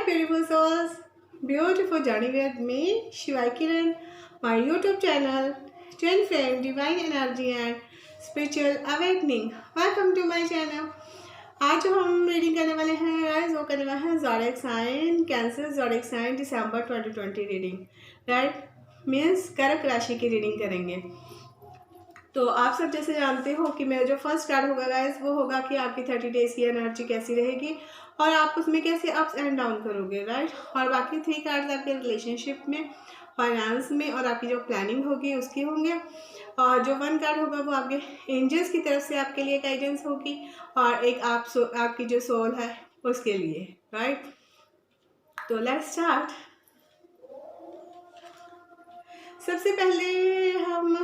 beautiful souls, beautiful journey with me, Shivai Kiran, my YouTube channel, Twin Flame, Divine Energy and Spiritual Awakening. Welcome to my channel. आज जो हम reading करने वाले हैं guys वो करने वाले हैं zodiac sign cancer zodiac sign December 2020 reading, right means कर्क राशि की रीडिंग करेंगे। तो आप सब जैसे जानते हो कि मेरा जो फर्स्ट कार्ड होगा गाइस वो होगा कि आपकी 30 डेज की एनर्जी कैसी रहेगी और आप उसमें कैसे अप्स एंड डाउन करोगे, राइट। और बाकी 3 कार्ड्स आपके रिलेशनशिप में, फाइनेंस में और आपकी जो प्लानिंग होगी उसकी होंगे। और जो 1 कार्ड होगा वो आपके एंजल्स की तरफ से आपके लिए गाइडेंस होगी और एक आपकी जो सोल है उसके लिए, राइट। तो लेट्स स्टार्ट। सबसे पहले हम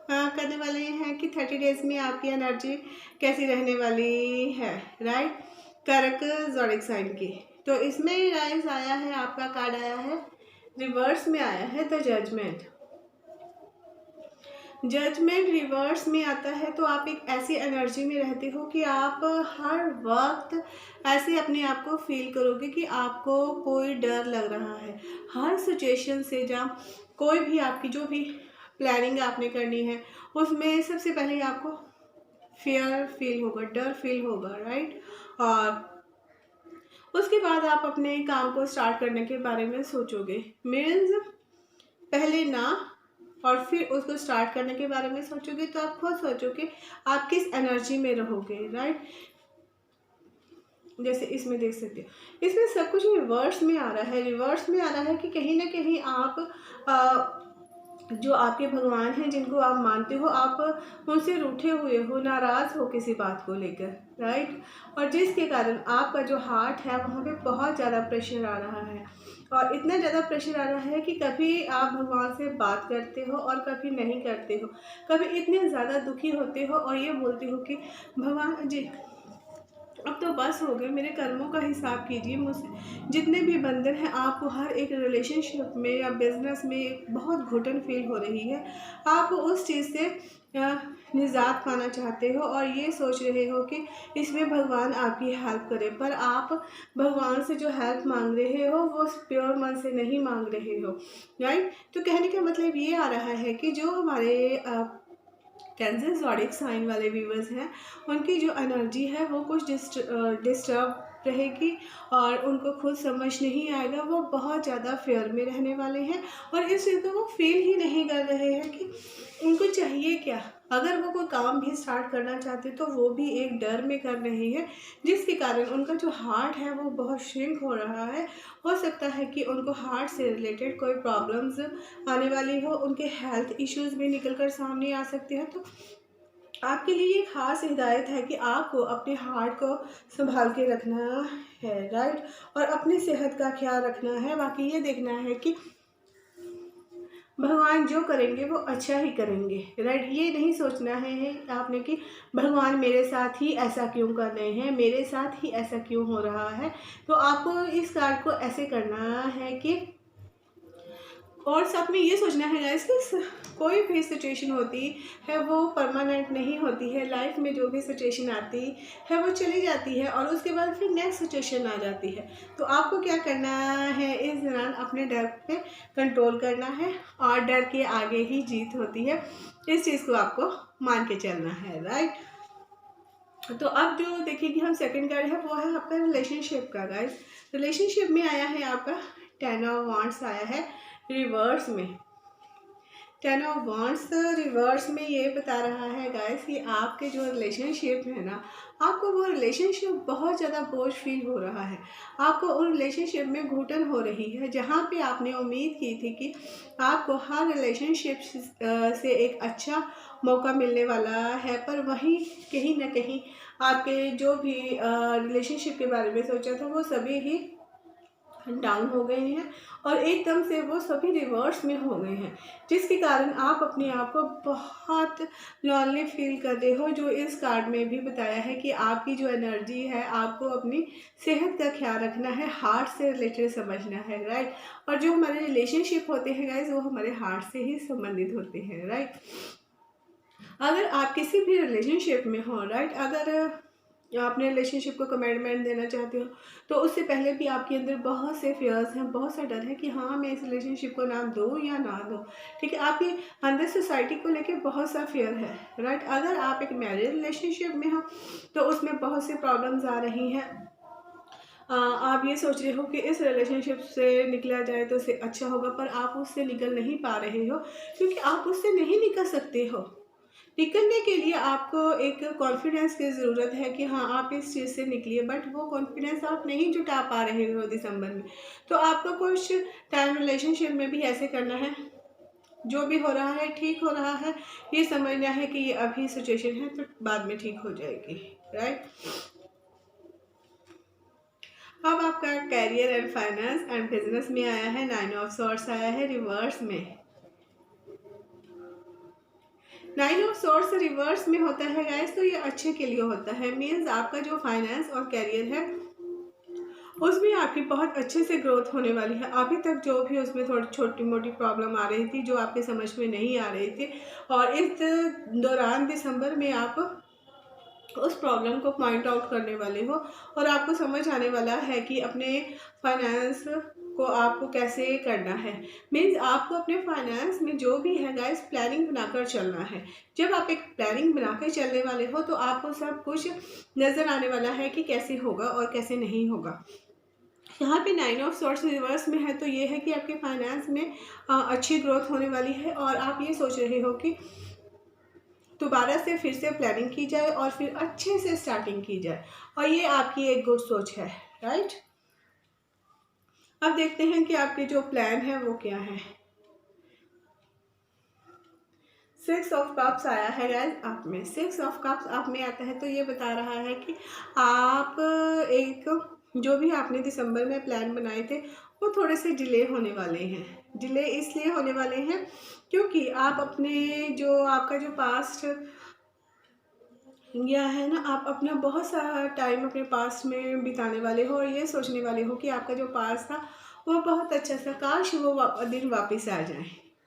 करने वाले हैं कि 30 डेज में आपकी एनर्जी कैसी रहने वाली है, राइट। कर्क ज़ोडिएक साइन की। तो इसमें गाइस आया है, आपका कार्ड आया है रिवर्स में, आया है द जजमेंट। जजमेंट रिवर्स में आता है तो आप एक ऐसी एनर्जी में रहते हो कि आप हर वक्त ऐसे अपने आप को फील करोगे कि आपको कोई डर लग रहा है हर सिचुएशन से। जब कोई भी आपकी जो भी प्लानिंग आपने करनी है उसमें सबसे पहले आपको फियर फील होगा, डर फील होगा, राइट। और उसके बाद आप अपने काम को स्टार्ट करने के बारे में सोचोगे, मीन्स पहले ना और फिर उसको स्टार्ट करने के बारे में सोचोगे। तो आप खुद सोचोगे आप किस एनर्जी में रहोगे, राइट। जैसे इसमें देख सकते हो, इसमें सब कुछ रिवर्स में आ रहा है। रिवर्स में आ रहा है कि कहीं ना कहीं आप जो आपके भगवान हैं जिनको आप मानते हो, आप उनसे रूठे हुए हो, नाराज़ हो किसी बात को लेकर, राइट। और जिसके कारण आपका जो हार्ट है वहाँ पे बहुत ज़्यादा प्रेशर आ रहा है और इतना ज़्यादा प्रेशर आ रहा है कि कभी आप भगवान से बात करते हो और कभी नहीं करते हो। कभी इतने ज़्यादा दुखी होते हो और ये बोलते हो कि भगवान जी अब तो बस हो गए, मेरे कर्मों का हिसाब कीजिए, मुझसे जितने भी बंधन हैं। आपको हर एक रिलेशनशिप में या बिजनेस में बहुत घुटन फील हो रही है। आप उस चीज़ से निजात पाना चाहते हो और ये सोच रहे हो कि इसमें भगवान आपकी हेल्प करे, पर आप भगवान से जो हेल्प मांग रहे हो वो प्योर मन से नहीं मांग रहे हो, राइट। तो कहने का मतलब ये आ रहा है कि जो हमारे कैंसर ज़ोडिएक साइन वाले व्यूवर्स हैं उनकी जो एनर्जी है वो कुछ डिस्टर्ब रहेगी और उनको खुद समझ नहीं आएगा। वो बहुत ज़्यादा फेयर में रहने वाले हैं और इस चीज़ को वो फील ही नहीं कर रहे हैं कि उनको चाहिए क्या। अगर वो कोई काम भी स्टार्ट करना चाहते तो वो भी एक डर में कर रहे हैं, जिसके कारण उनका जो हार्ट है वो बहुत श्रिंक हो रहा है। हो सकता है कि उनको हार्ट से रिलेटेड कोई प्रॉब्लम्स आने वाली हो, उनके हेल्थ इश्यूज़ भी निकल कर सामने आ सकते हैं। तो आपके लिए एक खास हिदायत है कि आपको अपने हार्ट को संभाल के रखना है, राइट। और अपनी सेहत का ख्याल रखना है। बाकी ये देखना है कि भगवान जो करेंगे वो अच्छा ही करेंगे, राइट। ये नहीं सोचना है आपने कि भगवान मेरे साथ ही ऐसा क्यों कर रहे हैं, मेरे साथ ही ऐसा क्यों हो रहा है। तो आपको इस कार्ड को ऐसे करना है कि, और साथ में ये सोचना है गाइस कि कोई भी सिचुएशन होती है वो परमानेंट नहीं होती है। लाइफ में जो भी सिचुएशन आती है वो चली जाती है और उसके बाद फिर नेक्स्ट सिचुएशन आ जाती है। तो आपको क्या करना है, इस दौरान अपने डर पे कंट्रोल करना है और डर के आगे ही जीत होती है। इस चीज़ को आपको मान के चलना है, राइट। तो अब जो देखिए कि हम सेकंड कार्ड है वो है आपका रिलेशनशिप का गाइस। रिलेशनशिप में आया है आपका 10 ऑफ वांड्स आया है रिवर्स में। 10 ऑफ वांड्स रिवर्स में ये बता रहा है गाइस कि आपके जो रिलेशनशिप है ना, आपको वो रिलेशनशिप बहुत ज़्यादा बोझ फील हो रहा है। आपको उन रिलेशनशिप में घुटन हो रही है जहाँ पे आपने उम्मीद की थी कि आपको हर रिलेशनशिप से एक अच्छा मौका मिलने वाला है, पर वहीं कहीं ना कहीं आपके जो भी रिलेशनशिप के बारे में सोचा था वो सभी ही डाउन हो गए हैं और एकदम से वो सभी रिवर्स में हो गए हैं, जिसके कारण आप अपने आप को बहुत लॉनली फील कर रहे हो। जो इस कार्ड में भी बताया है कि आपकी जो एनर्जी है आपको अपनी सेहत का ख्याल रखना है, हार्ट से रिलेटेड समझना है, राइट। और जो हमारे रिलेशनशिप होते हैं गाइस वो हमारे हार्ट से ही संबंधित होते हैं, राइट। अगर आप किसी भी रिलेशनशिप में हो, राइट, अगर या अपने रिलेशनशिप को कमिटमेंट देना चाहते हो, तो उससे पहले भी आपके अंदर बहुत से फियर्स हैं, बहुत सा डर है कि हाँ मैं इस रिलेशनशिप को नाम दूँ या ना दूँ। ठीक है, आपके अंदर सोसाइटी को लेके बहुत सा फियर है, राइट। अगर आप एक मैरिज रिलेशनशिप में हो तो उसमें बहुत से प्रॉब्लम्स आ रही हैं। आप ये सोच रहे हो कि इस रिलेशनशिप से निकला जाए तो उससे अच्छा होगा, पर आप उससे निकल नहीं पा रहे हो क्योंकि आप उससे नहीं निकल सकते हो। निकलने के लिए आपको एक कॉन्फिडेंस की ज़रूरत है कि हाँ आप इस चीज़ से निकलिए, बट वो कॉन्फिडेंस आप नहीं जुटा पा रहे हो दिसंबर में। तो आपको कुछ टाइम रिलेशनशिप में भी ऐसे करना है, जो भी हो रहा है ठीक हो रहा है, ये समझना है कि ये अभी सिचुएशन है तो बाद में ठीक हो जाएगी, राइट। अब आपका career and finance and business में आया है 9 ऑफ सॉर्ड्स आया है रिवर्स में। 9 ऑफ सॉर्ड्स रिवर्स में होता है गाइस, तो ये अच्छे के लिए होता है। मीन्स आपका जो फाइनेंस और कैरियर है उसमें आपकी बहुत अच्छे से ग्रोथ होने वाली है। अभी तक जो भी उसमें थोड़ी छोटी मोटी प्रॉब्लम आ रही थी, जो आपके समझ में नहीं आ रही थी, और इस दौरान दिसंबर में आप उस प्रॉब्लम को पॉइंट आउट करने वाले हो और आपको समझ आने वाला है कि अपने फाइनेंस को आपको कैसे करना है। मीन्स आपको अपने फाइनेंस में जो भी है गाइस प्लानिंग बनाकर चलना है। जब आप एक प्लानिंग बनाकर चलने वाले हो तो आपको सब कुछ नज़र आने वाला है कि कैसे होगा और कैसे नहीं होगा। यहाँ पे 9 ऑफ सॉर्ड्स रिवर्स में है, तो ये है कि आपके फाइनेंस में अच्छी ग्रोथ होने वाली है और आप ये सोच रहे हो कि दोबारा से फिर से प्लानिंग की जाए और फिर अच्छे से स्टार्टिंग की जाए, और ये आपकी एक गुड सोच है, राइट। अब देखते हैं कि आपके जो प्लान है वो क्या है। 6 ऑफ कप्स आया है गाइस आप में। 6 ऑफ कप्स आप में आता है तो ये बता रहा है कि आप एक जो भी आपने दिसंबर में प्लान बनाए थे वो थोड़े से डिले होने वाले हैं। डिले इसलिए होने वाले हैं क्योंकि आप अपने जो आपका जो पास्ट गया है ना, आप अपना बहुत सारा टाइम अपने पास्ट में बिताने वाले हो और ये सोचने वाले हो कि आपका जो पास्ट था वो बहुत अच्छा था, काश वो दिन वापस आ जाए,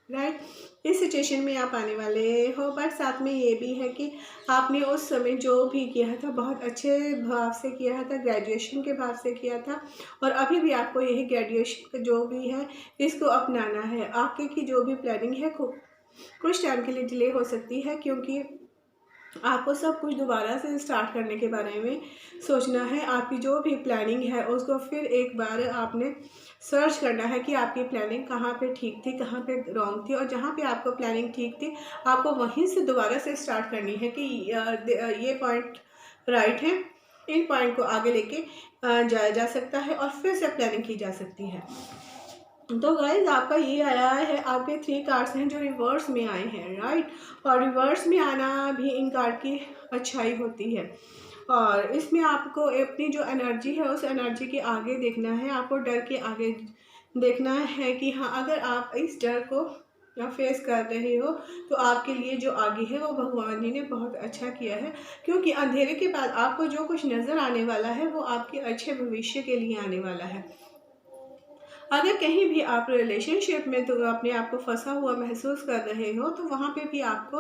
राइट। इस सिचुएशन में आप आने वाले हो, बट साथ में ये भी है कि आपने उस समय जो भी किया था बहुत अच्छे भाव से किया था, ग्रेजुएशन के भाव से किया था, और अभी भी आपको यही ग्रेजुएशन जो भी है इसको अपनाना है। आगे की जो भी प्लानिंग है कुछ टाइम के लिए डिले हो सकती है क्योंकि आपको सब कुछ दोबारा से स्टार्ट करने के बारे में सोचना है। आपकी जो भी प्लानिंग है उसको फिर एक बार आपने सर्च करना है कि आपकी प्लानिंग कहाँ पे ठीक थी, कहाँ पे रॉन्ग थी, और जहाँ पे आपको प्लानिंग ठीक थी आपको वहीं से दोबारा से स्टार्ट करनी है कि ये पॉइंट राइट है, इन पॉइंट को आगे लेके जाया जा सकता है और फिर से प्लानिंग की जा सकती है। तो गाइज आपका ये आया है, आपके 3 कार्ड्स हैं जो रिवर्स में आए हैं, राइट। और रिवर्स में आना भी इन कार्ड की अच्छाई होती है, और इसमें आपको अपनी जो एनर्जी है उस एनर्जी के आगे देखना है, आपको डर के आगे देखना है कि हाँ अगर आप इस डर को फेस कर रहे हो तो आपके लिए जो आगे है वो भगवान जी ने बहुत अच्छा किया है, क्योंकि अंधेरे के बाद आपको जो कुछ नज़र आने वाला है वो आपके अच्छे भविष्य के लिए आने वाला है। अगर कहीं भी आप रिलेशनशिप में तो अपने आप को फंसा हुआ महसूस कर रहे हो तो वहाँ पे भी आपको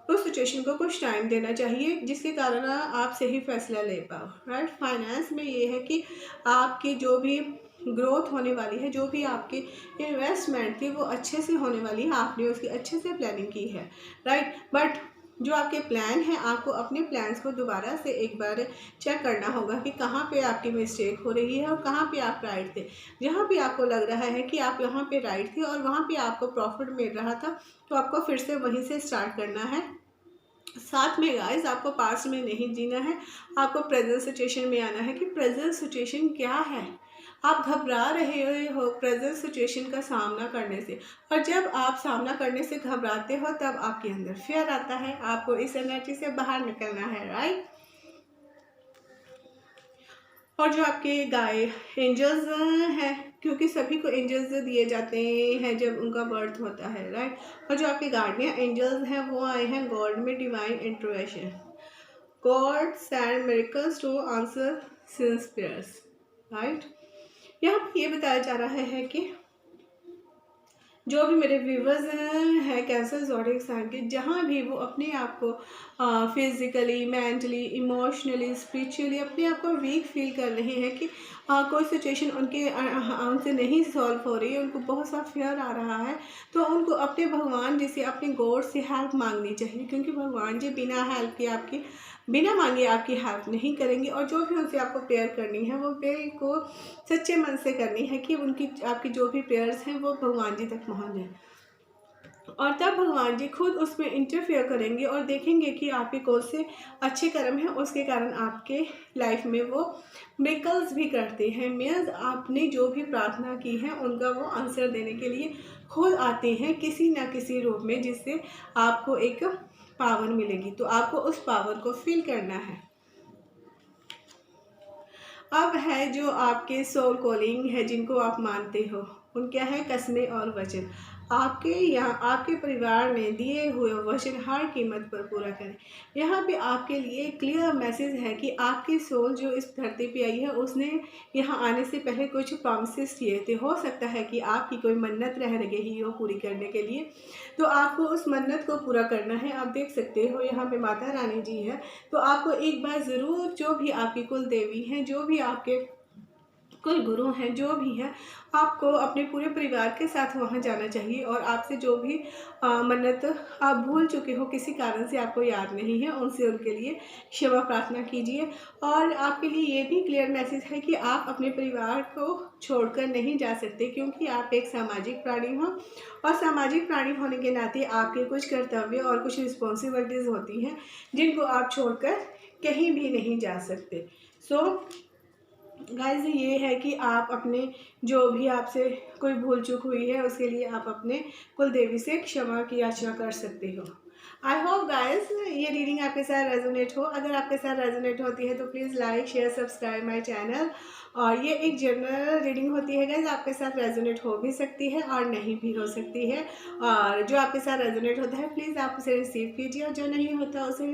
उस सिचुएशन को कुछ टाइम देना चाहिए जिसके कारण आप सही फैसला ले पाओ, राइट। फाइनेंस में ये है कि आपकी जो भी ग्रोथ होने वाली है, जो भी आपकी इन्वेस्टमेंट थी वो अच्छे से होने वाली है, आपने उसकी अच्छे से प्लानिंग की है, राइट। बट जो आपके प्लान हैं आपको अपने प्लान्स को दोबारा से एक बार चेक करना होगा कि कहाँ पे आपकी मिस्टेक हो रही है और कहाँ पे आप राइट थे। जहाँ पे आपको लग रहा है कि आप यहाँ पे राइट थे और वहाँ पे आपको प्रॉफिट मिल रहा था तो आपको फिर से वहीं से स्टार्ट करना है। साथ में गाइस आपको पास्ट में नहीं जीना है, आपको प्रेजेंट सिचुएशन में आना है कि प्रेजेंट सिचुएशन क्या है। आप घबरा रहे हो प्रेजेंट सिचुएशन का सामना करने से, और जब आप सामना करने से घबराते हो तब आपके अंदर फियर आता है, आपको इस एनर्जी से बाहर निकलना है, राइट। और जो आपके गाय एंजल्स हैं, क्योंकि सभी को एंजल्स दिए जाते हैं जब उनका बर्थ होता है, राइट। और जो आपके गार्डियन एंजल्स हैं वो आए हैं गॉड में divine intervention. God send miracles to answer since prayers, right. यहाँ पे ये बताया जा रहा है कि जो भी मेरे व्यूवर्स हैं कैंसर ज़ोडिएक साइन के, जहाँ भी वो अपने आप को फिज़िकली, मेंटली, इमोशनली, स्पिरिचुअली अपने आप को वीक फील कर रहे हैं कि कोई सिचुएशन उनसे नहीं सॉल्व हो रही है, उनको बहुत सा फियर आ रहा है, तो उनको अपने भगवान जी से, अपने गॉड से हेल्प मांगनी चाहिए, क्योंकि भगवान जी बिना हेल्प के बिना मांगे आपकी हेल्प नहीं करेंगे। और जो भी उनसे आपको प्रेयर करनी है, वो प्रेयर को सच्चे मन से करनी है कि आपकी जो भी प्रेयर्स हैं वो भगवान जी तक पहुंच जाए, और तब भगवान जी खुद उसमें इंटरफेयर करेंगे और देखेंगे कि आपके कौन से अच्छे कर्म हैं, उसके कारण आपके लाइफ में वो मिरेकल्स भी करते हैं। मीन्स आपने जो भी प्रार्थना की है उनका वो आंसर देने के लिए खुद आते हैं किसी ना किसी रूप में, जिससे आपको एक पावर मिलेगी। तो आपको उस पावर को फील करना है। अब है जो आपके सोल कॉलिंग है, जिनको आप मानते हो, उनका है कसमें और वचन। आपके परिवार में दिए हुए वचन हर कीमत पर पूरा करें। यहाँ पे आपके लिए क्लियर मैसेज है कि आपकी सोल जो इस धरती पे आई है, उसने यहाँ आने से पहले कुछ प्रॉमिसेस किए थे। हो सकता है कि आपकी कोई मन्नत रह गई हो पूरी करने के लिए, तो आपको उस मन्नत को पूरा करना है। आप देख सकते हो यहाँ पे माता रानी जी है, तो आपको एक बार ज़रूर जो भी आपकी कुल देवी हैं, जो भी आपके कोई गुरु हैं, जो भी हैं, आपको अपने पूरे परिवार के साथ वहाँ जाना चाहिए। और आपसे जो भी मन्नत आप भूल चुके हो, किसी कारण से आपको याद नहीं है, उनसे उनके लिए क्षमा प्रार्थना कीजिए। और आपके लिए ये भी क्लियर मैसेज है कि आप अपने परिवार को छोड़कर नहीं जा सकते, क्योंकि आप एक सामाजिक प्राणी हो, और सामाजिक प्राणी होने के नाते आपके कुछ कर्तव्य और कुछ रिस्पॉन्सिबिलिटीज़ होती हैं, जिनको आप छोड़कर कहीं भी नहीं जा सकते। गाइस, ये है कि आप अपने जो भी आपसे कोई भूल चूक हुई है, उसके लिए आप अपने कुल देवी से क्षमा की याचना कर सकते हो। आई होप गाइस ये रीडिंग आपके साथ रेजोनेट हो। अगर आपके साथ रेजोनेट होती है तो please like, share, subscribe my channel. और ये एक जनरल रीडिंग होती है गाइस, आपके साथ रेजोनेट हो भी सकती है और नहीं भी हो सकती है। और जो आपके साथ रेजोनेट होता है प्लीज़ आप उसे रिसीव कीजिए, और जो नहीं होता उसे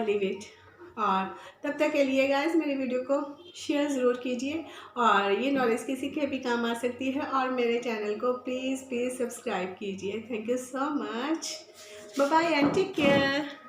लीव इट। और तब तक के लिए गाइस मेरी वीडियो को शेयर ज़रूर कीजिए, और ये नॉलेज किसी के भी काम आ सकती है। और मेरे चैनल को प्लीज़ सब्सक्राइब कीजिए। Thank you so much. Bye bye and take care.